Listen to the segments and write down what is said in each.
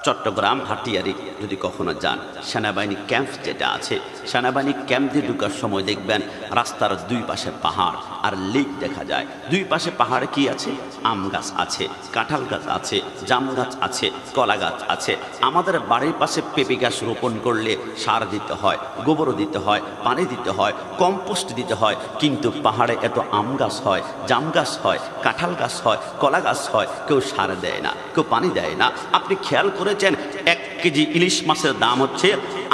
চট্টগ্রাম হাটিয়ারি যদি কখনো যান, সেনাবাহিনী ক্যাম্প যেটা আছে, সেনাবাহিনী ক্যাম্প দিয়ে ঢুকার সময় দেখবেন রাস্তার দুই পাশে পাহাড় আর লেক দেখা যায়। দুই পাশে পাহাড়ে কি আছে? আম গাছ আছে, কাঁঠাল গাছ আছে, জাম গাছ আছে, কলা গাছ আছে। আমাদের বাড়ির পাশে পেঁপে গাছ রোপণ করলে সার দিতে হয়, গোবরও দিতে হয়, পানি দিতে হয়, কম্পোস্ট দিতে হয়। কিন্তু পাহাড়ে এত আম গাছ হয়, জাম গাছ হয়, কাঁঠাল গাছ হয়, কলা গাছ হয়, কেউ সার দেয় না, কেউ পানি দেয় না। আপনি খেয়াল করেছেন 1 কেজি ইলিশ মাছের দাম হচ্ছে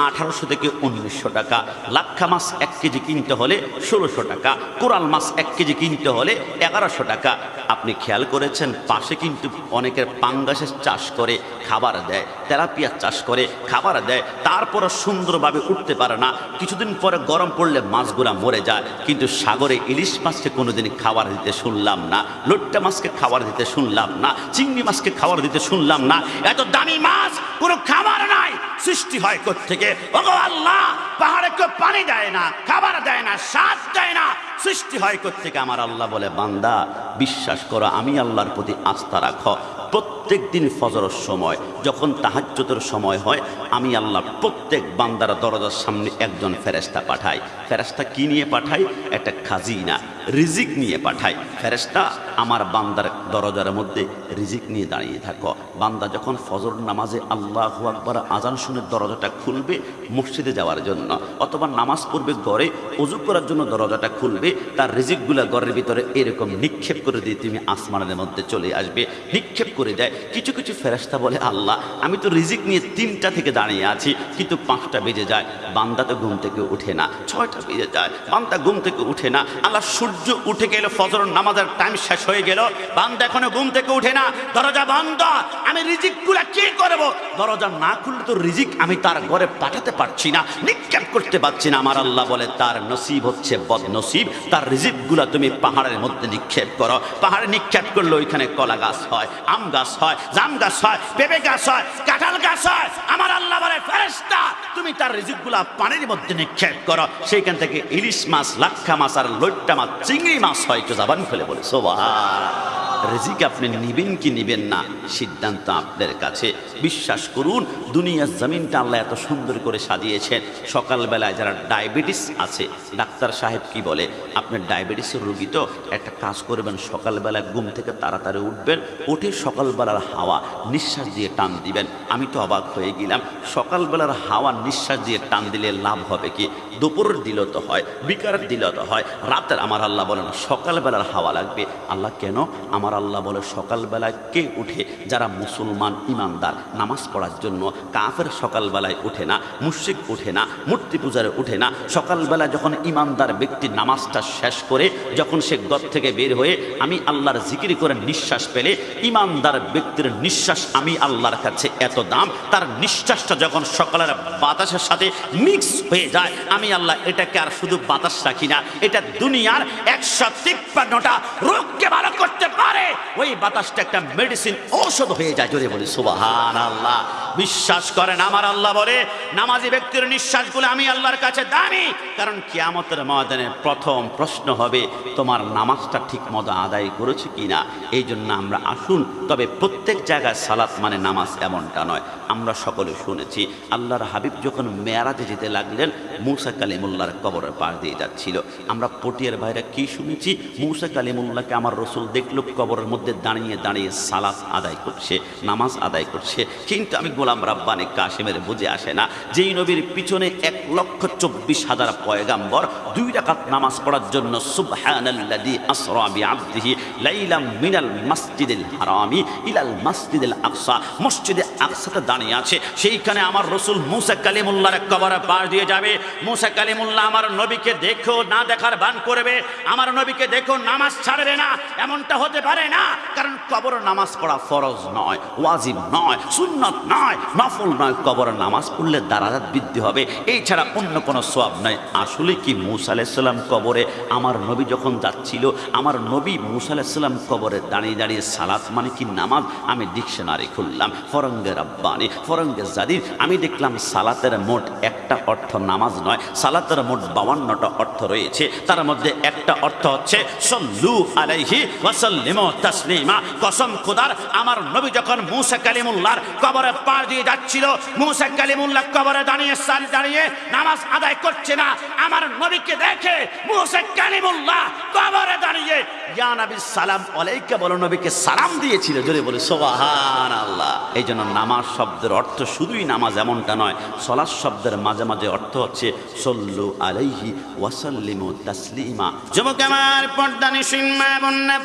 1800 থেকে 1900 টাকা। লাক্ষা মাছ 1 কেজি কিনতে হলে 1600 টাকা। কোরাল মাছ 1 কেজি কিনতে হলে 1100 টাকা। আপনি খেয়াল করেছেন পাশে কিন্তু অনেকের পাঙ্গাসের চাষ করে খাবার দেয়, তেলাপিয়ার চাষ করে খাবার দেয়, তারপরে সুন্দরভাবে উঠতে পারে না। কিছুদিন পরে গরম পড়লে মাছগুলা মরে যায়। কিন্তু সাগরে ইলিশ মাছকে কোনোদিন খাবার দিতে শুনলাম না, লট্টা মাছকে খাবার দিতে শুনলাম না, চিংড়ি মাছকে খাবার দিতে শুনলাম না। এত দামি মাছ কোনো খাবার নাই, সৃষ্টি হয় কোত্থেকে? ওগো আল্লাহ, পাহাড়ে কেউ পানি দেয় না, খাবার দেয় না, স্বাদ দেয় না, সৃষ্টি হয় কোত্থেকে? আমার আল্লাহ বলে, বান্দা বিশ্বাস করো, আমি আল্লাহর প্রতি আস্থা রাখো। প্রত্যেক দিন ফজরের সময় যখন তাহাজ্জুদের সময় হয়, আমি আল্লাহ প্রত্যেক বান্দার দরজার সামনে একজন ফেরেশতা পাঠাই। ফেরেশতা কি নিয়ে পাঠাই? একটা খাজিনা, রিজিক নিয়ে পাঠাই। ফেরেশতা আমার বান্দার দরজার মধ্যে রিজিক নিয়ে দাঁড়িয়ে থাকো। বান্দা যখন ফজর নামাজে আল্লাহু আকবার আজান শুনে দরজাটা খুলবে মসজিদে যাওয়ার জন্য, অথবা নামাজ পড়বে ঘরে ওযু করার জন্য দরজাটা খুলবে, তার রিজিকগুলো ঘরের ভিতরে এরকম নিক্ষেপ করে দিয়ে তুমি আসমানের মধ্যে চলে আসবে। নিক্ষেপ করে দেয়। কিছু কিছু ফেরেশতা বলে, আল্লাহ আমি তো রিজিক নিয়ে 3টা থেকে দাঁড়িয়ে আছি, কিন্তু 5টা বেজে যায়, বান্দা তো ঘুম থেকে উঠে না। 6টা বেজে যায়, বান্দা ঘুম থেকে উঠে না। আল্লাহ সূর্য উঠে গেল, ফজর নামাজের টাইম শেষ হয়ে গেল, বান্দা এখনো ঘুম থেকে উঠে না, দরজা বন্ধ। আমি রিজিকগুলা কি করব? দরজা না খুললে তো রিজিক আমি তার ঘরে পাঠাতে পারছি না, নিক্ষেপ করতে পারছি না। আমার আল্লাহ বলে, তার নসিব হচ্ছে বদনসিব, তার রিজিকগুলা তুমি পাহাড়ের মধ্যে নিক্ষেপ করো। পাহাড়ে নিক্ষেপ করলে ওইখানে কলা গাছ হয়, আম গাছ হয়, জাম গাছ হয়, পেঁপে গাছ হয়, কাঁঠাল গাছ হয়। আমার আল্লাহ বলে, ফেরেশতা তুমি তার রিজিকগুলা পানির মধ্যে নিক্ষেপ করো, সেইখান থেকে ইলিশ মাছ, লাক্ষা মাছ আর লইট্টা মাছ, চিংড়ি মাছ হয়। একটু জবান খুলে বলে সুবহানাল্লাহ। রিজিক আপনি নিবেন কি নিবেন না, সিদ্ধান্ত আপনার কাছে। বিশ্বাস করুন, দুনিয়ার জমিনটা আল্লাহ এত সুন্দর করে সাজিয়েছেন। সকালবেলায় যারা ডায়াবেটিস আছে, ডাক্তার সাহেব কি বলে, আপনার ডায়াবেটিসের রোগী তো একটা কাজ করবেন, সকালবেলায় ঘুম থেকে তাড়াতাড়ি উঠবেন, উঠে সকালবেলার হাওয়া নিঃশ্বাস দিয়ে টান দিবেন। আমি তো অবাক হয়ে গেলাম, সকালবেলার হাওয়া নিঃশ্বাস দিয়ে টান দিলে লাভ হবে কি? দুপুরের দিলেও তো হয়, বিকালের দিলেও তো হয়, রাতের। আমার আল্লাহ বলেন সকালবেলার হাওয়া লাগবে। আল্লাহ কেন? আমার আল্লাহ বলে, সকালবেলায় কে উঠে? যারা মুসলমান ইমানদার, নামাজ পড়ার জন্য। কাফের সকালবেলায় উঠে না, মুশরিক উঠে না, মূর্তি পূজারে উঠে না। সকালবেলা যখন ইমানদার ব্যক্তি নামাজটা শেষ করে যখন সে ঘর থেকে বের হয়ে আমি আল্লাহর জিকির করে নিঃশ্বাস পেলে, ইমানদার ব্যক্তির নিঃশ্বাস আমি আল্লাহর কাছে এত দাম, তার নিঃশ্বাসটা যখন সকালের বাতাসের সাথে মিক্স হয়ে যায়, আমি আল্লাহ এটাকে আর শুধু বাতাস রাখি না, এটা দুনিয়ার 153টা রোগকে ভালো করতে পারে। ওই বাতাসটা একটা মেডিসিন, ঔষধ হয়ে যায়। জোরে বলি সুবহানাল্লাহ। বিশ্বাস করেন, আমার আল্লাহ বলে, নামাজি ব্যক্তির নিঃশ্বাসগুলো আমি আল্লাহর কাছে দামি। কারণ কিয়ামতের ময়দানে প্রথম প্রশ্ন হবে, তোমার নামাজটা ঠিক মতো আদায় করেছে কিনা। এই জন্য আমরা আসুন, তবে প্রত্যেক জায়গায় সালাত মানে নামাজ এমনটা নয়। আমরা সকলে শুনেছি, আল্লাহর হাবিব যখন মেয়ারাজে যেতে লাগলেন, মুসা কালিমুল্লাহর কবরের পাশ দিয়ে যাচ্ছিল। আমরা পটিয়ার বাইরে কি শুনেছি? মুসা কালিমুল্লাহকে আমার রসুল দেখলো কবরের মধ্যে দাঁড়িয়ে দাঁড়িয়ে সালাত আদায় করছে, নামাজ আদায় করছে। কিন্তু আমি গোলাম রাব্বানি কাসেমের বুঝে আসে না, যেই নবীর পিছনে 1,24,000 পয়গাম্বর 2 রাকাত নামাজ পড়ার জন্য সুবহানাল্লাযী আসরা বিআবদিহি লাইলাম মিনাল মাসজিদিল হারামি ইলাল মাসজিদিল আকসা, মসজিদে আকসাতে দাঁড়িয়ে আছে। সেইখানে আমার রসুল মুসা কালিমুল্লাহর কবরের পাশ দিয়ে যাবে। মুসা কালিমুল্লাহ আমার নবীকে দেখো না দেখার ভান করবে, আমার নবীকে দেখো নামাজ ছাড়বে না, এমনটা হতে পারে না। কারণ কবরে নামাজ পড়া ফরজ নয়, ওয়াজিব নয়, সুন্নত নয়, নফল নয়। কবরে নামাজ পড়লে দারাজাত বৃদ্ধি হবে, এই ছাড়া অন্য কোনো সওয়াব নয়। আসলে কি মুসা আলাইহিস সালাম কবরে, আমার নবী যখন যাচ্ছিল, আমার নবী মুসা আলাইহিস সালাম কবরে দাঁড়িয়ে দাঁড়িয়ে সালাত মানে কি নামাজ? আমি ডিকশনারি খুললাম, ফরঙ্গে রাব্বানি, ফরঙ্গে জাদিদ, আমি দেখলাম সালাতের মোট একটা অর্থ নামাজ নয়, সালাতের মোট 52টা অর্থ রয়েছে। তার মধ্যে একটা অর্থ হচ্ছে সল্লু আলাইহি ওয়া সাল্লিমু তাসলিমা। কসম খোদার, আমার নবী যখন মুসা কালিমুল্লাহর কবরে পাশ দিয়ে যাচ্ছিল, মুসা কালিমুল্লাহ কবরে দাঁড়িয়ে নামাজ আদায় করছে না। আমার নবীকে দেখে মুসা কালিমুল্লাহ কবরে দাঁড়িয়ে ইয়া নবী সালাম আলাইকা বলো নবীকে সালাম দিয়েছিল। জোরে বলে সুবহানাল্লাহ। এই জন্য নামাজ শব্দের অর্থ শুধুই নামাজ এমনটা নয়, সালাত শব্দের মাঝে মাঝে অর্থ হচ্ছে সল্লু আলাইহি ওয়াসাল্লিমু তাসলিমা। যুবক আমার, পর্দানিশীন মা বোনেরা,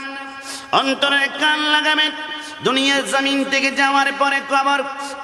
অন্তরে কান লাগাবেন। দুনিয়ার জমিন থেকে যাওয়ার পরে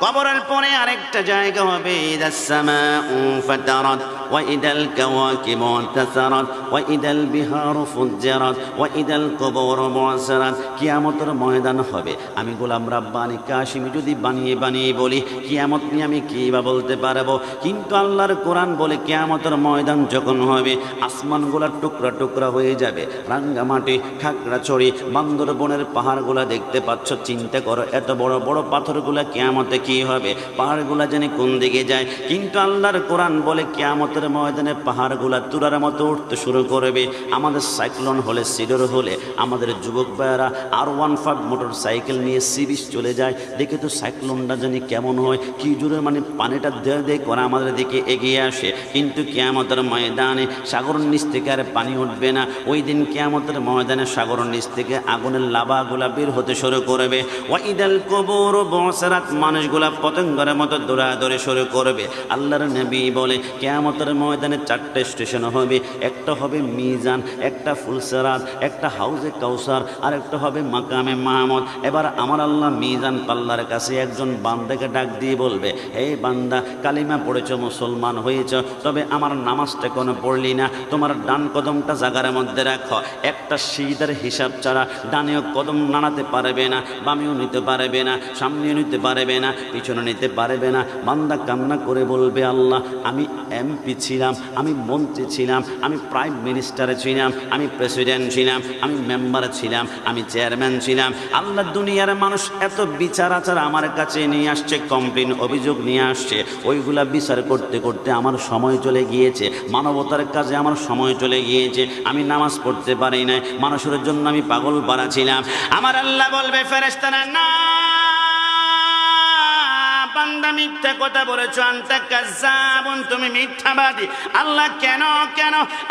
কবরের পরে আরেকটা জায়গা হবে। ইদাস সামাউ ফাতারাত ওয়া ইদাল কাওয়াকিবু তাসারাত ওয়া ইদাল বিহারু ফুজ্জিরাত ওয়া ইদাল কুবুরু বু'সিরাত। কিয়ামতের ময়দান হবে। আমি গোলাম রাব্বানি কাশিমি যদি বানিয়ে বলি কিয়ামত নিয়ে আমি কি বা বলতে পারবো, কিন্তু আল্লাহর কোরআন বলে কিয়ামতের ময়দান যখন হবে আসমানগুলা টুকরা টুকরা হয়ে যাবে, রাঙ্গামাটি, খাগড়াছড়ি, বান্দরবনের পাহাড়গুলা দেখতে পাচ্ছ। চিন্তা করো, এত বড় বড় পাথরগুলা কিয়ামতে কি হবে, পাহাড়গুলা জানি কোন দিকে যায়। কিন্তু আল্লাহর কোরআন বলে কিয়ামতের ময়দানে পাহাড়গুলা তুরার মতো উঠতে শুরু করবে। আমাদের সাইক্লোন হলে, সিডর হলে আমাদের যুবক ভাইয়েরা R15 মোটর সাইকেল নিয়ে সি বিচ চলে যায়। দেখে তো সাইক্লোনটা জানি কেমন হয়, কি জোরে মানে পানিটা দে করে আমাদের দিকে এগিয়ে আসে। কিন্তু কিয়ামতের ময়দানে সাগরের নিচ থেকে আর পানি উঠবে না। ওই দিন কিয়ামতের ময়দানে সাগরের নিচ থেকে আগুনের লাভাগুলা বের হতে শুরু করবে। ওয়া ইদাল কুবুরু বু'সিরাত, মানুষগুলা পতঙ্গের মতো দৌড়াদৌড়ি শুরু করবে। আল্লাহর নবী বলে কিয়ামতের ময়দানে 4টে স্টেশন হবে। একটা হবে মিজান, একটা ফুলসিরাত, একটা হাউজে কাউসার, আর একটা হবে মাকামে মাহমুদ। এবার আমার আল্লাহ মিজান পাল্লার কাছে একজন বান্দাকে ডাক দিয়ে বলবে, হে বান্দা, কালিমা পড়েছ, মুসলমান হয়েছ, তবে আমার নামাজটা কোনো পড়লি না। তোমার ডান কদমটা জায়গার মধ্যে রাখো। একটা সিজদার হিসাব ছাড়া ডানেও কদম নাড়াতে পারবে না, বামেও নিতে পারবে না, সামনেও নিতে পারবে না, পিছনে নিতে পারবে না। বান্দা কান্না করে বলবে, আল্লাহ, আমি MP ছিলাম, আমি মন্ত্রী ছিলাম, আমি প্রাইম মিনিস্টার ছিলাম, আমি প্রেসিডেন্ট ছিলাম, আমি মেম্বার ছিলাম, আমি চেয়ারম্যান ছিলাম। আল্লাহ, দুনিয়ার মানুষ এত বিচার আচার আমার কাছে নিয়ে আসছে, কমপ্লেন অভিযোগ নিয়ে আসছে, ওইগুলা বিচার করতে করতে আমার সময় চলে গিয়েছে। মানবতার কাজে আমার সময় চলে গিয়েছে। আমি নামাজ পড়তে পারি নাই, মানুষের জন্য আমি পাগল পারা ছিলাম। আমার আল্লাহ বলবে, ফেরেশতারা, না বান্দা, মিথ্যা কথা বলেছো, আনতা কাজ্জাবুন, তুমি মিথ্যাবাদী। আল্লাহ, কেন?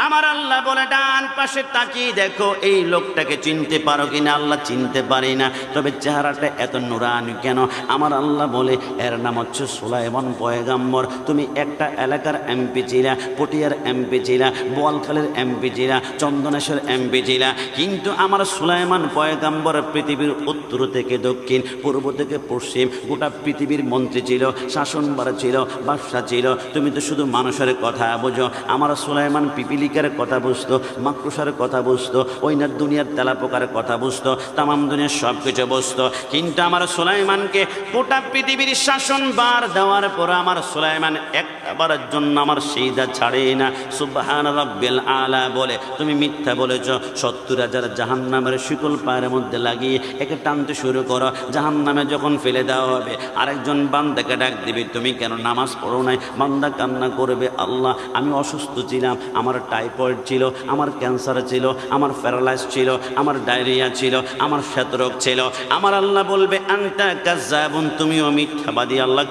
আমার আল্লাহ বলে, ডান পাশে তাকিয়ে দেখো, এই লোকটাকে চিনতে পারো কিনা? আল্লাহ, চিনতে পারি না, তবে চেহারাটা এত নুরানি কেন? আমার আল্লাহ বলে, এর নাম হচ্ছে সুলাইমান পয়গাম্বর। তুমি একটা এলাকার MP ছিলা, পটিয়ার MP ছিলা, বোয়ালখালের MP ছিলা, চন্দনেশ্বর MP ছিলা, কিন্তু আমার সুলাইমান পয়গাম্বর পৃথিবীর উত্তর থেকে দক্ষিণ, পূর্ব থেকে পশ্চিম গোটা পৃথিবীর মন্ত্রী ছিল, শাসনবার ছিল, বাদশা ছিল। তুমি তো শুধু মানুষের কথা বোঝো। আমার সুলাইমান পিপিলিকার কথা বুঝতো, মাকড়সার কথা বুঝতো, ওইনার দুনিয়ার তেলাপোকার কথা বুঝতো, তামাম দুনিয়ার সব কিছু বুঝতো। কিন্তু আমার সুলাইমানকে গোটা পৃথিবীর শাসনবার দেওয়ার পর আমার সুলাইমান একবারের জন্য আমার সিজদা ছাড়ে না। সুবহান রাব্বিল আলা বলে তুমি মিথ্যা বলেছ। 70,000 জাহান্নামের শিকল পায়ের মধ্যে লাগিয়ে একে টানতে শুরু করো। জাহান্নামে যখন ফেলে দেওয়া হবে, আরেকজন বান্দাকে ডাক দিবি, তুমি কেন নামাজ পড়ো নাই? বান্দা কান্না করবে, আল্লাহ, আমি অসুস্থ ছিলাম, আমার টাইফয়েড ছিল, আমার ক্যান্সার ছিল, আমার প্যারালাইজ ছিল, আমার ডায়রিয়া ছিল, আমার শ্বেতরোগ ছিল। আমার আল্লাহ বলবে, আনতা কাজ্জাবুন, তুমিও মিথ্যাবাদী। আল্লাহ,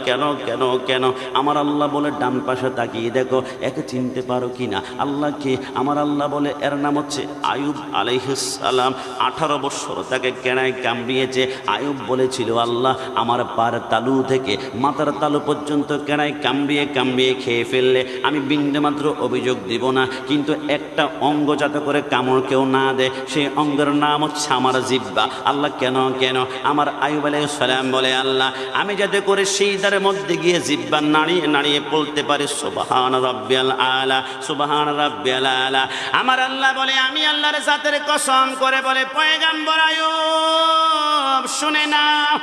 কেন? আমার আল্লাহ বলে, ডান পাশে তাকিয়ে দেখো, একে চিনতে পারো কিনা? আল্লাহ কে? আমার আল্লাহ বলে, এর নাম হচ্ছে আয়ুব আলাইহিস সালাম। 18 বছর তাকে কেনায় কামড়িয়েছে। আয়ুব বলেছিল, আল্লাহ, আমার পার তালু থেকে মাথার তালু পর্যন্ত কেনায় কামড়িয়ে খেয়ে ফেললে আমি বিন্দুমাত্র অভিযোগ দিব না, কিন্তু একটা অঙ্গ যাতে করে কামড় কেউ না দেয়, সেই অঙ্গের নাম হচ্ছে আমার জিহ্বা। আল্লাহ, কেন? আমার আয়ুব আলাইহিস সালাম বলে, আল্লাহ, আমি যাতে করে সিজদার মধ্যে গিয়ে জিহ্বা নাড়িয়ে বলতে পারি সুবহান রাব্বিয়াল আলা, সুবহান রাব্বিয়াল আলা। আমার আল্লাহ বলে, আমি আল্লাহর জাতের কসম করে বলে, পয়গম্বর আয়ুব শুনে নাও,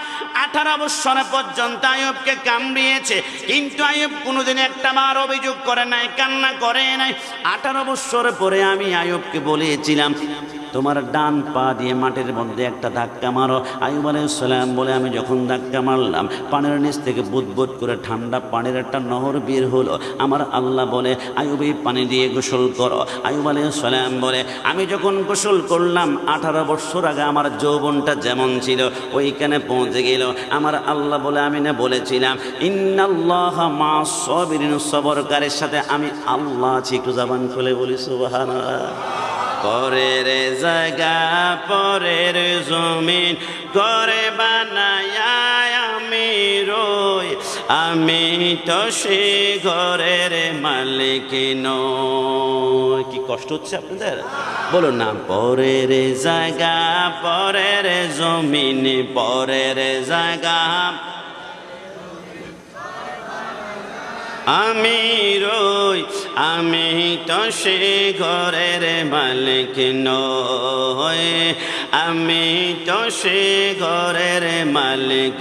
18 বছর পর্যন্ত আয়ুবকে কামড়িয়েছে, কিন্তু আয়ুব কোনোদিন একটা বার অভিযোগ করে নাই, কান্না করে নাই। 18 বছর পরে আমি আয়ুবকে বলেছিলাম, তোমার ডান পা দিয়ে মাটির মধ্যে একটা ধাক্কা মারো। আইয়ুব আলাইহিস সালাম বলে আমি যখন ধাক্কা মারলাম পানির নিচ থেকে বুদবুদ করে ঠান্ডা পানির একটা নহর বের হলো। আমার আল্লাহ বলে আইয়ুব এই পানি দিয়ে গোসল করো। আইয়ুব আলাইহিস সালাম বলে আমি যখন গোসল করলাম 18 বছর আগে আমার যৌবনটা যেমন ছিল ওইখানে পৌঁছে গেল। আমার আল্লাহ বলে আমি না বলেছিলাম ইন্নাল্লাহা মা'আস সাবিরিন, সবরকারীর সাথে আমি আল্লাহ আছি। একটু জবান খুলে বলি সুবহানাল্লাহ। পরের জায়গা পরের জমিন করে বানায়া আমি রই, আমি তো সে ঘরের মালিক নই। কি কষ্ট হচ্ছে আপনাদের? বলুন না, পরের জায়গা পরের জমিন পরের জায়গা আমি রই, আমি তো সে ঘরের মালিক নই, আমি তো সে ঘরের মালিক।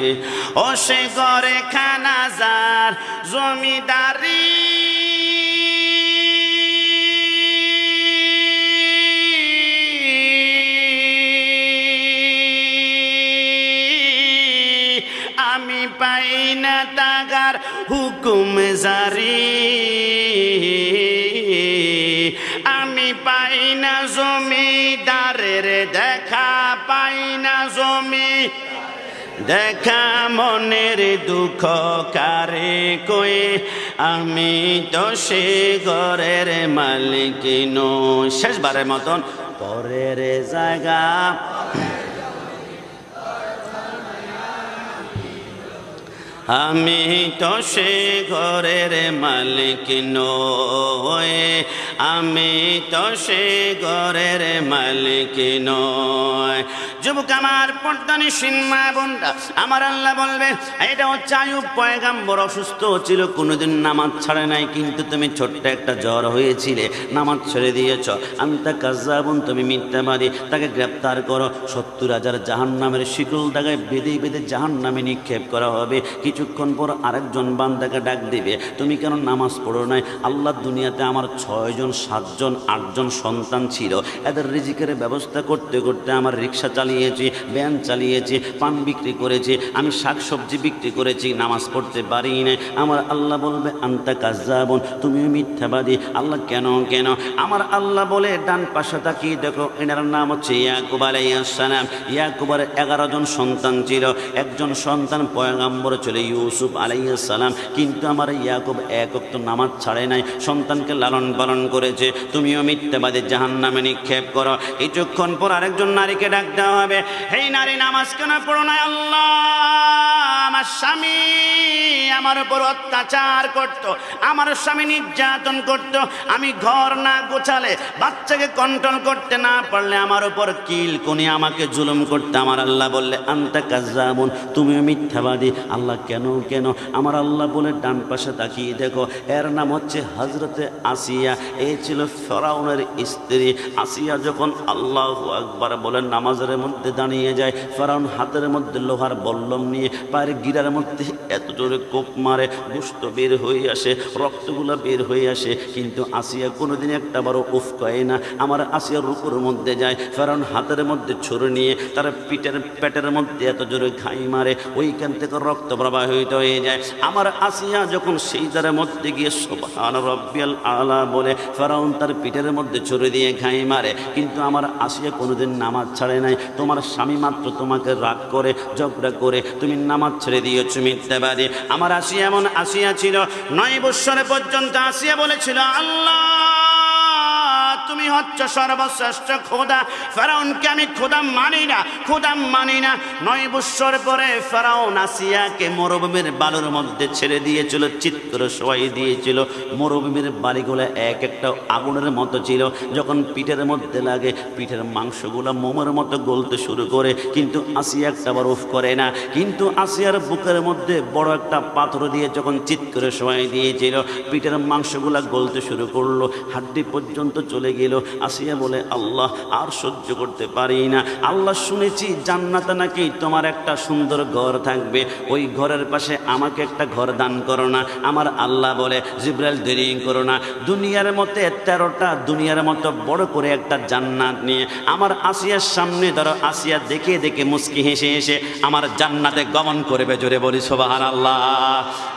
ও সে ঘরে খানা যার জমিদারি, আমি পাই না তাগার হুকুম জারি, আমি পাই না জমিদারের দেখা, পাই না জমি দেখা, মনের দুঃখ কারে কই, আমি তো সে ঘরের মালিক নই। শেষবারের মতন পরের জায়গা আমি তো সে ঘরের মালিক নই, আমি তো সে ঘরের মালিক নই। যুবক আমার, পর্দানিসীন মা বোনরা, আমার আল্লাহ বলবে এটা হচ্ছে আইয়ুব পয়গাম্বর অসুস্থ ছিল, কোনোদিন নামাজ ছাড়ে নাই, কিন্তু তুমি ছোট্ট একটা জ্বর হয়েছিলে নামাজ ছেড়ে দিয়েছ। আনতা কাজ্জাবুন, তুমি মিথ্যাবাদী। তাকে গ্রেপ্তার করো, 70,000 জাহান্নামের শিকল দাগায় বেঁধে বেঁধে জাহান্নামে নিক্ষেপ করা হবে। কিছুক্ষণ পর আরেকজন বান্দাকে ডাক দিবে, তুমি কেন নামাজ পড়ো নাই? আল্লাহ, দুনিয়াতে আমার 6 জন 7 জন 8 জন সন্তান ছিল, এদের রিজিকের ব্যবস্থা করতে করতে আমার রিক্সা চালিয়েছি, ভ্যান চালিয়েছি, পান বিক্রি করেছি, আমি শাকসবজি বিক্রি করেছি, নামাজ পড়তে পারি না। আমার আল্লাহ বলবে আনতা কাজ্জাবুন, তুমিও মিথ্যাবাদী। আল্লাহ, কেন কেন? আমার আল্লাহ বলে ডান পাশে তাকিয়ে দেখো, এনার নাম হচ্ছে ইয়াকুব আলাইহিস সালাম। ইয়াকুবের 11 জন সন্তান ছিল, একজন সন্তান পয়গাম্বর ছিল ইউসুফ আলাইহিস সালাম, কিন্তু আমার ইয়াকুব এক ওয়াক্ত নামাজ ছাড়ে নাই, সন্তানকে লালন পালন করেছে। তুমিও মিথ্যাবাদী, জাহান্নামে নিক্ষেপ করো। কিছুক্ষণ পর আরেকজন নারীকে ডাক দেওয়া হবে, হেই নারী, নামাজ কেন পড়ো না? আল্লাহ, আমার স্বামী আমার উপর অত্যাচার করত, আমার স্বামী নির্যাতন করত, আমি ঘর না গোছালে, বাচ্চাকে কন্ট্রোল করতে না পারলে আমার উপর কিল কোনি আমাকে জুলুম করতে। আমার আল্লাহ বললে আনতা কাজ্জাবুন, তুমিও মিথ্যাবাদী। আল্লাহ, কেন কেন? আমার আল্লাহ বলে ডান পাশে তাকিয়ে দেখো, এর নাম হচ্ছে হযরতে আসিয়া। এই ছিল ফেরাউনের স্ত্রী। আসিয়া যখন আল্লাহু আকবার বলে নামাজের মধ্যে দাঁড়িয়ে যায়, ফেরাউন হাতের মধ্যে লোহার বল্লম নিয়ে পায়ের গিরার মধ্যে এত জোরে কোপ মারে, গোশত বের হয়ে আসে, রক্তগুলো বের হয়ে আসে, কিন্তু আসিয়া কোনোদিন একটা বারো উফ কয় না। আমার আসিয়ার রুকুর মধ্যে যায়, ফেরাউন হাতের মধ্যে ছুরি নিয়ে তার পেটের মধ্যে এত জোরে ঘাই মারে, ওইখান থেকে রক্ত প্রবাহিত হয়ে যায়। আমার আসিয়া যখন সিজদার মধ্যে গিয়ে সুবহান রাব্বিয়াল আলা বলে, ফেরাউন তার পিঠের মধ্যে ছুরি দিয়ে ঘাই মারে, কিন্তু আমার আসিয়া কোনোদিন নামাজ ছাড়ে নাই। তোমার স্বামী মাত্র তোমাকে রাগ করে, ঝগড়া করে তুমি নামাজ ছেড়ে দিয়েছ, মিথ্যাবাদী। আমার আসিয়া এমন আসিয়া ছিল, 9 বছর পর্যন্ত আসিয়া বলেছিল, আল্লাহ তুমি হচ্ছ সর্বশ্রেষ্ঠ খোদা, ফেরাউনকে আমি খোদা মানি না, খোদা মানি না। 9 বছর পরে ফেরাউন আসিয়াকে মরুভূমির বালুর মধ্যে ছেড়ে দিয়েছিল, চিৎ করে শোয়াই দিয়েছিল। মরুভূমির বালিগুলো এক একটা আগুনের মতো ছিল, যখন পিঠের মধ্যে লাগে পিঠের মাংসগুলো মোমের মতো গলতে শুরু করে, কিন্তু আসিয়া একটা বার উফ করে না। কিন্তু আসিয়ার বুকের মধ্যে বড় একটা পাথর দিয়ে যখন চিৎ করে শোয়াই দিয়েছিল, পিঠের মাংসগুলো গলতে শুরু করলো, হাড্ডি পর্যন্ত চলে গেল। দিল। আসিয়া বলে, আল্লাহ আর সহ্য করতে পারি না। আল্লাহ শুনেছি জান্নাতে নাকি তোমার একটা সুন্দর ঘর থাকবে, ওই ঘরের পাশে আমাকে একটা ঘর দান করো না। আমার আল্লাহ বলে, জিবরাইল দেরি করো না, দুনিয়ার মধ্যে 13টা দুনিয়ার মতো বড় করে একটা জান্নাত নিয়ে আমার আসিয়ার সামনে ধরো। আসিয়া দেখে দেখে মুস্কি হেসে হেসে আমার জান্নাতে গমন করবে। জোরে বলি সুবহানাল্লাহ।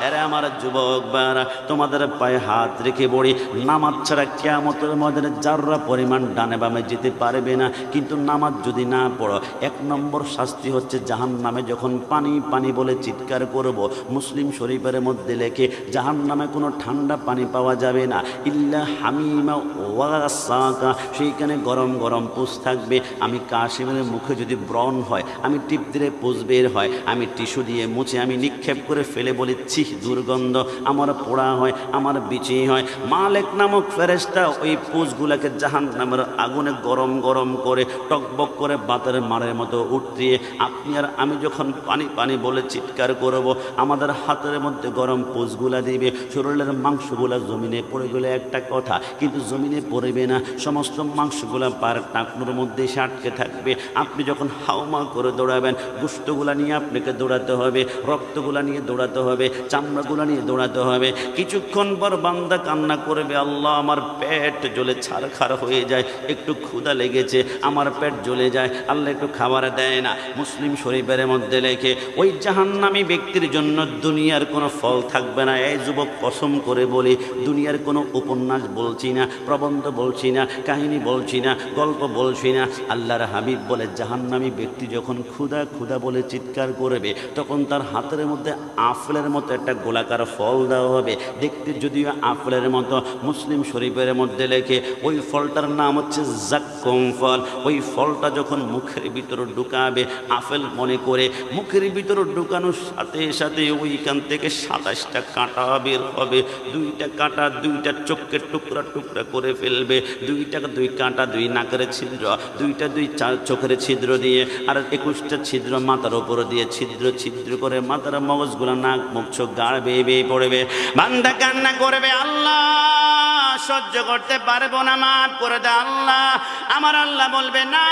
এরা আমার যুবক ভাইরা, তোমাদের পায়ে হাত রেখে বলি, নামাজ ছাড়া কিয়ামতের ময়দানে যাররা পরিমাণ ডানে বামে যেতে পারবে না। কিন্তু নামাজ যদি না পড়ো, 1 নম্বর শাস্তি হচ্ছে জাহান্নামে যখন পানি পানি বলে চিৎকার করব। মুসলিম শরীফের মধ্যে লেখে, জাহান্নামে কোনো ঠান্ডা পানি পাওয়া যাবে না, ইল্লা হামিমা ওয়াসাকা, সেইখানে গরম গরম পুষ থাকবে। আমি কাশিমের মুখে যদি ব্রণ হয়, আমি টিপ দিলে পুষ বের হয়, আমি টিস্যু দিয়ে মুছে আমি নিক্ষেপ করে ফেলে বলি, ছিহ দুর্গন্ধ। আমার পোড়া হয়, আমার বিচি হয়। মালেক নামক ফেরেশতা ওই পুষগুলাকে জাহান্নামের আগুনে গরম গরম করে টকবক করে বাতের মারের মতো উঠিয়ে আপনি আর আমি যখন পানি পানি বলে চিৎকার করব, আমাদের হাতের মধ্যে গরম পুষগুলা দিবে। শরীরের মাংসগুলা জমিনে পড়ে গেলে একটা কথা, কিন্তু জমিনে পড়বে না, সমস্ত মাংসগুলা পার টাকনুর মধ্যে এসে আটকে থাকবে। আপনি যখন হাউমা করে দৌড়াবেন, গোশতগুলা নিয়ে আপনাকে দৌড়াতে হবে, রক্তগুলা নিয়ে দৌড়াতে হবে, চামড়াগুলা নিয়ে দৌড়াতে হবে। কিছুক্ষণ পর বান্দা কান্না করবে, আল্লাহ আমার পেট জ্বলে ছারখার হয়ে যায়, একটু ক্ষুধা লেগেছে, আমার পেট জ্বলে যায়, আল্লাহ একটু খাবার দেয় না। মুসলিম শরীফের মধ্যে লেখে, ওই জাহান্নামী ব্যক্তির জন্য দুনিয়ার কোনো ফল থাকবে না। এই যুবক কসম করে বলি, দুনিয়ার কোনো উপন্যাস বলছি না, প্রবন্ধ বলছি না, কাহিনী বলছি না, গল্প বলছি না। আল্লাহর হাবিব বলে, জাহান্নামী ব্যক্তি যখন ক্ষুধা ক্ষুধা বলে চিৎকার করবে, তখন তার হাতের মধ্যে আপেলের মতো একটা গোলাকার ফল দেওয়া হবে, দেখতে যদিও আপেলের মতো। মুসলিম শরীফের মধ্যে লেখে, ওই ফলটার নাম হচ্ছে জাক্কুম ফল। ওই ফলটা যখন মুখের ভিতরে ঢুকাবে, আপেল মনে করে মুখের ভিতরে ঢুকানোর সাথে সাথে ওইখান থেকে 27টা কাঁটা বের হবে। 2টা কাঁটা 2টা চোখের টুকরা টুকরা করে ফেলবে, 2টা 2 কাঁটা 2 নাকের ছিদ্র, 2টা 2 চোখের ছিদ্র দিয়ে, আর 21টা ছিদ্র মাথার উপর দিয়ে ছিদ্র ছিদ্র করে মাথার মগজগুলা নাক মুখ চোখ গাড় বেয়ে বেয়ে পড়বে। বান্দা কান্না করবে, আল্লাহ সহ্য করতে পারবো না, মাফ করে দে আল্লাহ। আমার আল্লাহ বলবে, না,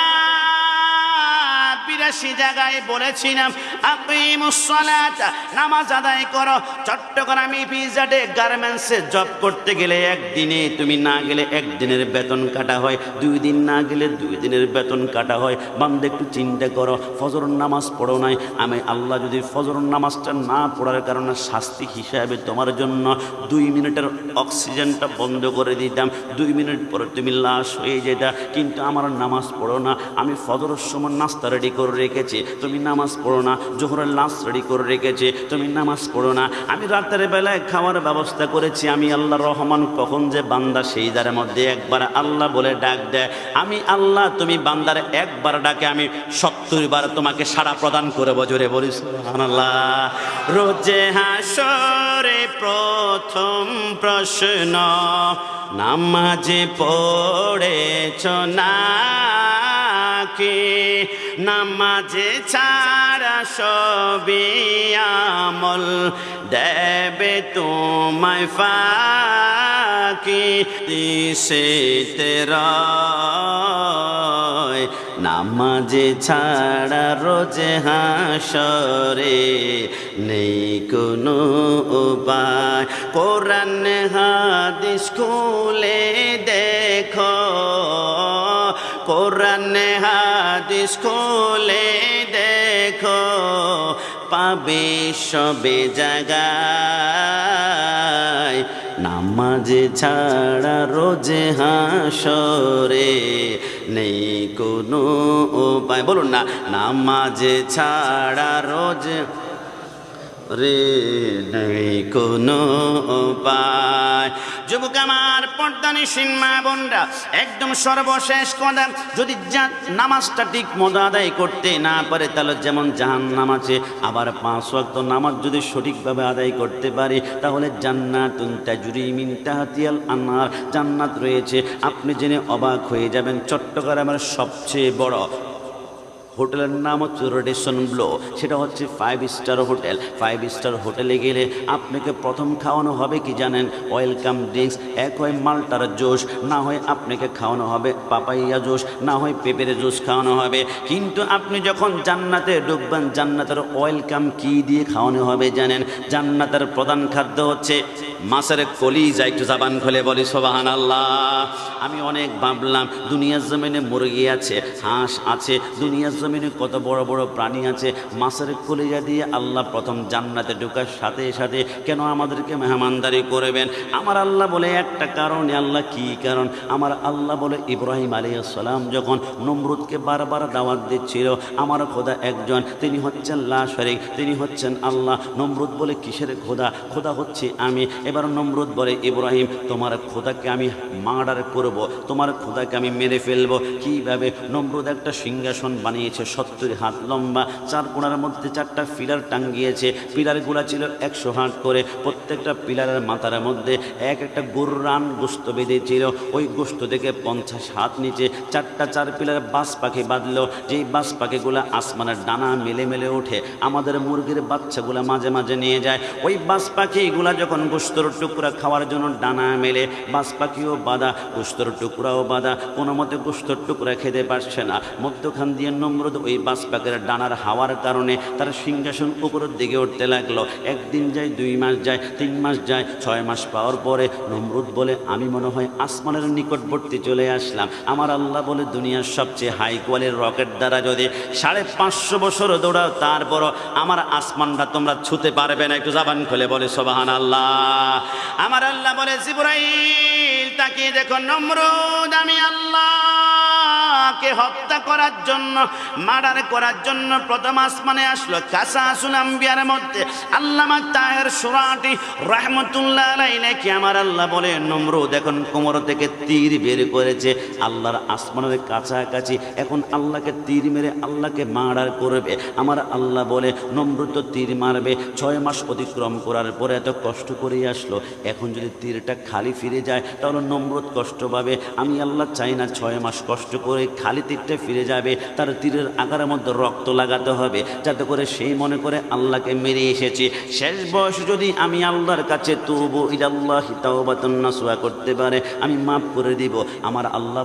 82 জায়গায় বলেছিলাম আকিমুস সালাত, নামাজ আদায় করো। চট্টগ্রামে পিজাটে গার্মেন্টসে জব করতে গেলে একদিনে তুমি না গেলে 1 দিনের বেতন কাটা হয়, 2 দিন না গেলে 2 দিনের বেতন কাটা হয়। বান্দা একটু চিন্তা করো, ফজর নামাজ পড়ো নাই, আমি আল্লাহ যদি ফজর নামাজটা না পড়ার কারণে শাস্তি হিসাবে তোমার জন্য 2 মিনিটের অক্সিজেনটা বন্ধ করে দিতাম, 2 মিনিট পরে তুমি লাশ হয়ে যেতা, কিন্তু আমার নামাজ পড়ো না। আমি ফজরের সময় নাস্তা রেডি করে রেখেছি, তুমি নামাজ পড়ো না। জোহরের লাশ রেডি করে রেখেছি, তুমি নামাজ পড়ো না। আমি রাতের বেলায় খাওয়ার ব্যবস্থা করেছি। আমি আল্লাহ রহমান, কখন যে বান্দা সেইদার মধ্যে একবার আল্লাহ বলে ডাক দেয়, আমি আল্লাহ তুমি বান্দার একবার ডাকে আমি 70 বার তোমাকে সাড়া প্রদান করব। জোরে বলি সুবহানাল্লাহ। রোজে হাসরে প্রথম প্রশ্ন, নামাজে পড়েছ নাকি? নামাজে ছাড়া সবই আমল দেবে তোমায় ফাঁকি। দিশে তেরা নামাজে ছাড়া রোজে হাসরে নেই কোনো উপায়। কোরআন হাদিস খুলে দেখো, কোরআন হাদিস খুলে দেখো, পাবে সবে জায়গায়। নামাজে ছাড়া রোজে হাসরে নেই কোনো উপায়। বলুন না, নামাজে ছাড়া রোজে রে নেই কোনো উপায়। যুবক আমার, পর্দানিসীন মা বোনরা, একদম সর্বশেষ কথা, যদি নামাজটা ঠিক মতো আদায় করতে না পারে, তাহলে যেমন জাহান্নাম আছে, আবার 5 ওয়াক্ত নামাজ যদি সঠিকভাবে আদায় করতে পারে, তাহলে জান্নাতুন তাজরি মিন তাহতিহাল আনহার, জান্নাত রয়েছে। আপনি জেনে অবাক হয়ে যাবেন, চট্টগ্রামের সবচেয়ে বড় হোটেলের নাম হচ্ছে রেডিসন ব্লো, সেটা হচ্ছে 5 স্টার হোটেল। 5 স্টার হোটেলে গেলে আপনাকে প্রথম খাওয়ানো হবে কি জানেন? Welcome drinks. এক হয় মাল্টার জুস, না হয় আপনাকে খাওয়ানো হবে পাপাইয়া জুস, না হয় পেঁপের জুস খাওয়ানো হবে। কিন্তু আপনি যখন জান্নাতে ঢুকবেন, জান্নাতের ওয়েলকাম কি দিয়ে খাওয়ানো হবে জানেন? জান্নাতের প্রধান খাদ্য হচ্ছে মাছের কলিজা। একটু জাবান খুলে বলি সুবহানাল্লাহ। আমি অনেক ভাবলাম দুনিয়ার জমিনে মুরগি আছে, হাঁস আছে, দুনিয়ার জমিনে কত বড় বড় প্রাণী আছে, মাছের কলিজা দিয়ে আল্লাহ প্রথম জান্নাতে ঢোকার সাথে সাথে কেন আমাদেরকে মেহমানদারি করবেন? আমার আল্লাহ বলে একটা কারণে। আল্লাহ কি কারণ? আমার আল্লাহ বলে ইব্রাহিম আলাইহিস সালাম যখন নমরুদকে বারবার দাওয়াত দিচ্ছিল, আমার খোদা একজন, তিনি হচ্ছেন লা শরীক, তিনি হচ্ছেন আল্লাহ। নমরুদ বলে কিসের খোদা? খোদা হচ্ছে আমি। এবার নমরুদ বলে ইব্রাহিম, তোমার খোদাকে আমি মার্ডার করব, তোমার খোদাকে আমি মেরে ফেলবো। কিভাবে? নমরুদ একটা সিংহাসন বানিয়েছে 70 হাত লম্বা, 4 কোণার মধ্যে 4টা পিলার টাঙ্গিয়েছে। পিলারগুলা ছিল 100 হাত করে, প্রত্যেকটা পিলারের মাথার মধ্যে এক একটা গরুর রান গোস্ত বেঁধেছিল। ওই গোস্ত থেকে 50 হাত নিচে 4 পিলার বাস পাখি বাঁধলো, যেই বাস পাখিগুলা আসমানের ডানা মেলে মেলে ওঠে, আমাদের মুরগির বাচ্চাগুলা মাঝে মাঝে নিয়ে যায়। ওই বাস পাখিগুলা যখন গোস্তর টুকরা খাওয়ার জন্য ডানা মেলে, বাস পাখিও বাঁধা, গোস্তর টুকরাও বাঁধা, কোনো মতে গোস্তর টুকরা খেতে পারছে না। মধ্যখান দিয়ে নমরুদ ওই বাস পাখির ডানার হাওয়ার কারণে তার সিংহাসন উপরের দিকে উঠতে লাগলো। একদিন যায়, 2 মাস যায়, 3 মাস যায়, 6 মাস পাওয়ার পরে নমরুদ বলে আমি মনে হয় আসমানের নিকটবর্তী চলে আসলাম। আমার আল্লাহ বলে দুনিয়ার সবচেয়ে হাই কোয়ালিটির রকেট দ্বারা যদি 550 বছর দৌড়াও, তারপরও আমার আসমানটা তোমরা ছুতে পারবে না। একটু জাবান খুলে বলে সুবহানাল্লাহ। আমার আল্লাহ বলে জিবরাইল তাকিয়ে দেখো নমরুদ, আমি আল্লাহকে হত্যা করার জন্য, মার্ডার করার জন্য প্রথম আসমানে আসলো। কাসাসুল আম্বিয়ার মধ্যে আল্লামা তাহের সুরাটি রাহমাতুল্লাহ আলাইহি আমার আল্লাহ বলে নমরুদ এখন কোমর থেকে তীর বের করেছে আল্লাহর আসমানের কাছাকাছি, এখন আল্লাহকে তীর মেরে আল্লাহকে মার্ডার করবে। আমার আল্লাহ বলে নমরুদ তো তীর মারবে, 6 মাস অতিক্রম করার পরে এত কষ্ট করে আসলো, এখন যদি তীরটা খালি ফিরে যায় তাহলে নমরুদ কষ্ট পাবে। আমি আল্লাহ চাই না 6 মাস কষ্ট করে খালি তীরটা ফিরে যাবে, তার তীরের আগারের মধ্যে রক্ত লাগাতে হবে, যাতে করে সেই মনে করে আল্লাহকে মেরে এসেছি। শেষ বয়স যদি আমি আল্লাহর কাছে তুবু ইলাল্লাহি তাওবাতুন নাসুহা করতে পারে, আমি মাফ করে দিব। আমার আল্লাহ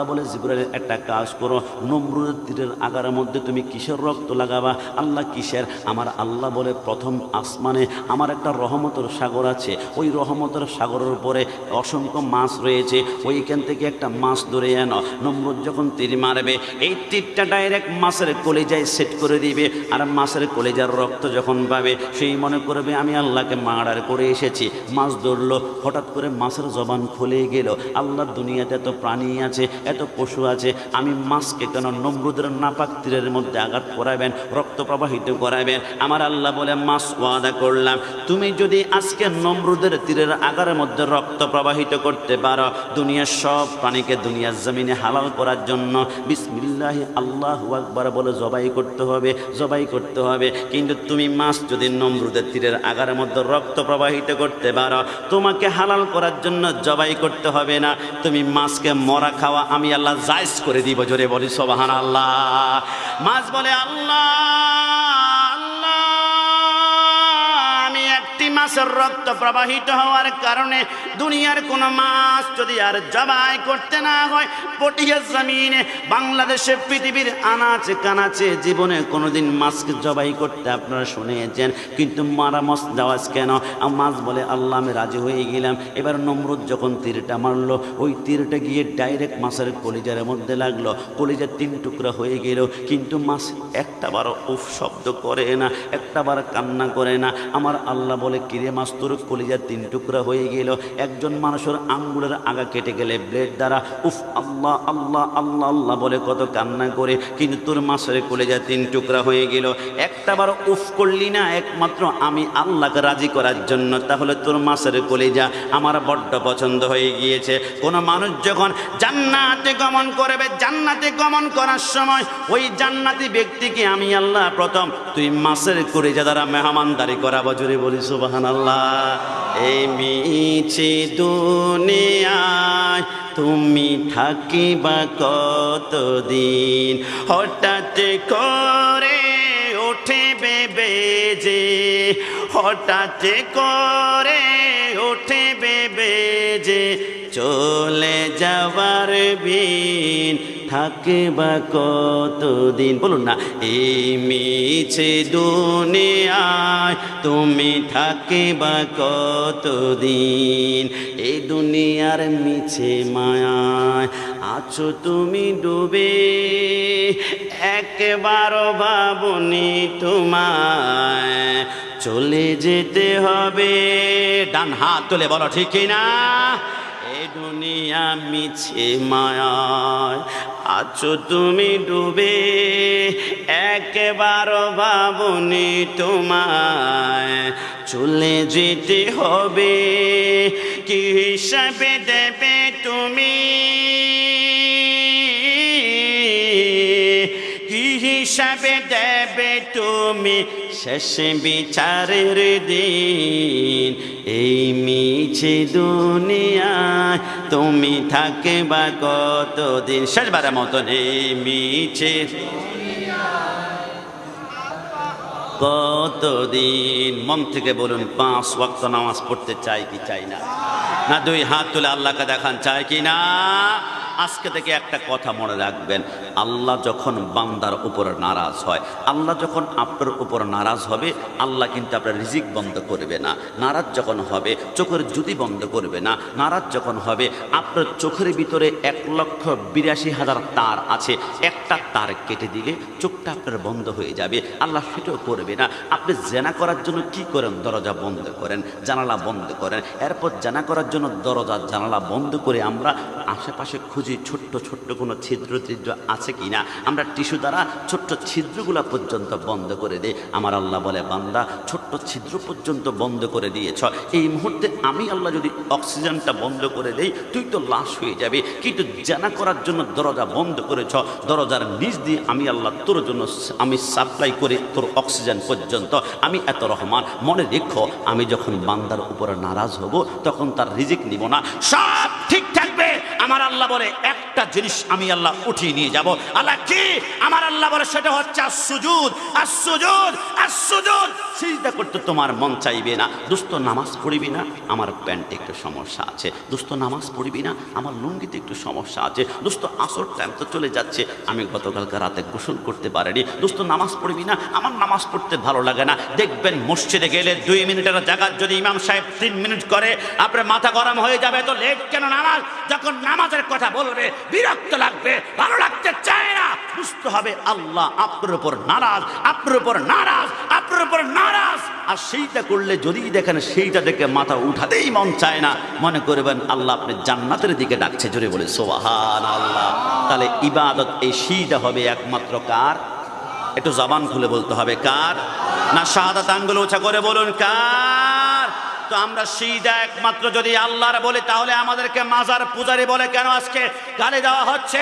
বলে জিবরাইল একটা কাজ করো, নমরুদের তীরের আগারের মধ্যে তুমি কিসের রক্ত লাগাবা? আল্লাহ কিসের? আমার আল্লাহ বলে প্রথম আসমানে আমার একটা রহমতের সাগর আছে, ওই রহমতের সাগরের উপরে অসংখ্য মাছ রয়েছে, ওইখান থেকে একটা মাছ ধরে এনো। নমরুদ যখন তীর মারবে, এই তীরটা ডাইরেক্ট মাছের কলিজায় সেট করে দিবে, আর মাছের কলিজার রক্ত যখন পাবে সেই মনে করবে আমি আল্লাহকে মার্ডার করে এসেছি। মাছ ধরলো, হঠাৎ করে মাছের জবান খুলে গেল। আল্লাহর দুনিয়াতে এত প্রাণী আছে, এত পশু আছে, আমি মাছকে কেন নমরুদের নাপাক তীরের মধ্যে আঘাত করাবেন, রক্ত প্রবাহিত করাবেন? আমার আল্লাহ বলে মাছ ওয়াদা করলাম, তুমি যদি আজকে নমরুদের তীরের আগারের মধ্যে রক্ত প্রবাহিত করতে পারো, দুনিয়ার সব প্রাণীকে দুনিয়ার জমিনে হালাল করার জন্য বিসমিল্লাহি আল্লাহু আকবার বলে জবাই করতে হবে। কিন্তু তুমি মাছ যদি নমরুদের তীরের আগারের মধ্যে রক্ত প্রবাহিত করতে পারো, তোমাকে হালাল করার জন্য জবাই করতে হবে না, তুমি মাছকে মরা খাওয়া আমি আল্লাহ জায়েজ করে দিব। জোরে বলি সুবহানাল্লাহ। মাছ বলে আল্লাহ, মাছের রক্ত প্রবাহিত হওয়ার কারণে দুনিয়ার কোন মাছ যদি আর জবাই করতে না হয়, পটিয়ার জমিনে বাংলাদেশে পৃথিবীর আনাচে কানাচে জীবনে কোনোদিন মাছকে জবাই করতে আপনারা শুনেছেন, কিন্তু মারা মাছ দেওয়াজ কেন? মাছ বলে আল্লাহ আমি রাজি হয়ে গেলাম। এবার নমরুদ যখন তীরটা মারলো, ওই তীরটা গিয়ে ডাইরেক্ট মাছের কলিজার মধ্যে লাগলো, কলিজা 3 টুকরা হয়ে গেল, কিন্তু মাছ একটাবারও উফ শব্দ করে না, একটাবার কান্না করে না। আমার আল্লাহ বলে কিরে মাছ, তোর কলিজা 3 টুকরা হয়ে গেল। একজন মানুষের আঙ্গুলের আগা কেটে গেলে ব্লেড দ্বারা উফ আল্লাহ আল্লাহ আল্লাহ আল্লাহ বলে কত কান্না করে, কিন্তু তোর মাছের কলিজা 3 টুকরা হয়ে গেল। একটাবার উফ করলি না একমাত্র আমি আল্লাহকে রাজি করার জন্য, তাহলে তোর মাছের কলিজা আমার বড্ড পছন্দ হয়ে গিয়েছে। কোন মানুষ যখন জান্নাতে গমন করবে, জান্নাতে গমন করার সময় ওই জান্নাতি ব্যক্তিকে আমি আল্লাহ প্রথম তুই মাছের কলিজা দ্বারা মেহমানদারি করাবো। জোরে বলি সুবহানাল্লাহ। সুবহানাল্লাহ। এই মিছে দুনিয়ায় তুমি থাকিবা কতদিন, হঠাৎ করে ওঠে বেজে, হঠাৎ করে ওঠে বেজে, চলে যাবার বিন থাকিবা কতদিন। বলুন না, এই মিছে দুনিয়ায় তুমি থাকিবা কতদিন। এই দুনিয়ার মিছে মায়ায় আছো তুমি ডুবে, একবার ভাবনি তোমায় চলে যেতে হবে। ডান হাত তুলে বলো ঠিক কিনা। এই দুনিয়া মিছে মায়ায় আছো তুমি ডুবে, একবার ভাবনি তোমায় চলে যেতে হবে। কি হিসাবে দেবে তুমি, কি হিসাবে দেবে তুমি শেষে বিচারের দিন। এই মিছে দুনিয়ায় তুমি থাকবা কতদিন। শেষবারের মতন, এই মিছে কতদিন। মন থেকে বলুন, 5 ওয়াক্ত নামাজ পড়তে চাই কি চাই না? না 2 হাত তুলে আল্লাহকে দেখান, চাই কি না? আজকে থেকে একটা কথা মনে রাখবেন, আল্লাহ যখন বান্দার উপর নারাজ হয়, আল্লাহ যখন আপনার উপর নারাজ হবে, আল্লাহ কিন্তু আপনার রিজিক বন্ধ করবে না। নারাজ যখন হবে চোখের জ্যোতি বন্ধ করবে না। নারাজ যখন হবে আপনার চোখের ভিতরে 1,82,000 তার আছে, একটা তার কেটে দিলে চোখটা আপনার বন্ধ হয়ে যাবে। আল্লাহ সেটাও করবে না। আপনি জেনা করার জন্য কি করেন? দরজা বন্ধ করেন, জানালা বন্ধ করেন। এরপর জেনা করার জন্য দরজা জানালা বন্ধ করে আমরা আশেপাশে খুঁজি ছোট্ট ছোট্ট কোনো ছিদ্র আছে কিনা। আমরা টিস্যু দ্বারা ছোট্ট ছিদ্রগুলা পর্যন্ত বন্ধ করে দেই। আমার আল্লাহ বলে, বান্দা ছোট্ট ছিদ্র পর্যন্ত বন্ধ করে দিয়েছ, এই মুহূর্তে আমি আল্লাহ যদি অক্সিজেনটা বন্ধ করে দেই তুই তো লাশ হয়ে যাবে। কিন্তু জানা করার জন্য দরজা বন্ধ করেছ, দরজার নিচ দিয়ে আমি আল্লাহ তোর জন্য আমি সাপ্লাই করে তোর অক্সিজেন পর্যন্ত। আমি এত রহমান। মনে রেখো, আমি যখন বান্দার উপরে নারাজ হব তখন তার রিজিক নিব না, সব ঠিক থাকবে। আমার আল্লাহ বলে একটা জিনিস আমি আল্লাহ উঠিয়ে নিয়ে যাব। আল্লাহ কি? আমার আল্লাহ বলে সেটা হচ্ছে আসসুজুদ। আসসুজুদ, আসসুজুদ। সিজদা করতে তোমার মন চাইবে না, দোস্ত নামাজ পড়বি না, আমার প্যান্টে একটু সমস্যা আছে, দোস্ত নামাজ পড়বি না, আমার লুঙ্গিতে একটু সমস্যা আছে, দোস্ত আসর টাইম তো চলে যাচ্ছে, আমি গতকালকে রাতে গোসল করতে পারিনি, দোস্ত নামাজ পড়বি না, আমার নামাজ পড়তে ভালো লাগে না। দেখবেন মসজিদে গেলে 2 মিনিটের জায়গা যদি ইমাম সাহেব 3 মিনিট করে আপনার মাথা গরম হয়ে যাবে। তো লেট কেন নামাজ? যখন নামাজের কথা বলবে বিরক্ত লাগবে, ভালো লাগতে চায় না। বুঝতে হবে আল্লাহ আপনার উপর নারাজ, আপনার উপর নারাজ, আপনার উপর নারাজ। আর সেইটা করলে যদি দেখেন সেইটা দেখে মাথা উঠাতেই মন চায় না, মনে করবেন আল্লাহ আপনি জান্নাতের দিকে ডাকছে। জোরে বলে সুবহানাল্লাহ। তাহলে ইবাদত এই সিজদা হবে একমাত্র কার? একটু জবান খুলে বলতে হবে কার? না শাহাদাত আঙ্গুল উঁচা করে বলুন কার? তো আমরা সিজদা একমাত্র যদি আল্লাহর বলি, তাহলে আমাদেরকে মাজার পূজারি বলে কেন আজকে গালি দেওয়া হচ্ছে?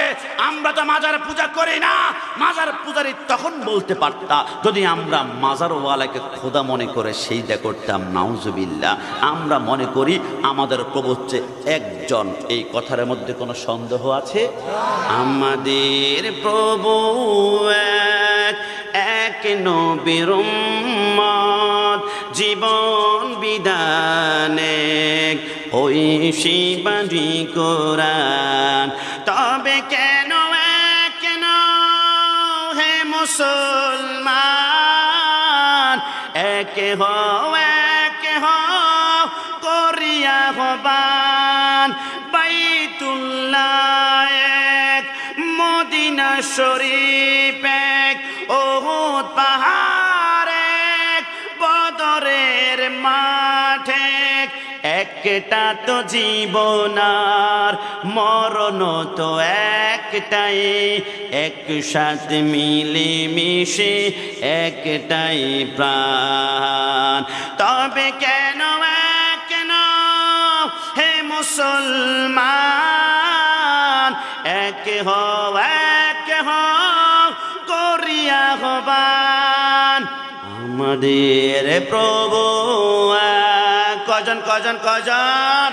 আমরা তো মাজার পূজা করি না। মাজার পূজারি তখন বলতে পারতা যদি আমরা মাজারওয়ালাকে খোদা মনে করে সিজদা করতাম। নাউজুবিল্লাহ। আমরা মনে করি আমাদের প্রভু হচ্ছে একজন। এই কথার মধ্যে কোনো সন্দেহ আছে? আমাদের প্রভু এক নবীর উম্মত, জীবন বিধানে ওই শিবাজি কোরআন। তবে কেন কেন হে মুসলমান, এক হও করিয়া হবান। বাইতুল্লাহ এক, মদিনা শরীফ এক, ওহুদ পাহাড় এক, বদরের মাঠে একটা তো জীবনার মরণ তো একটাই, একসাথে মিলে মিশে একটাই প্রাণ। তবে কেন কেন হে মুসলমান, এক হও করিয়া হবান। আমাদের প্রভু কয়জন কয়জন কয়জন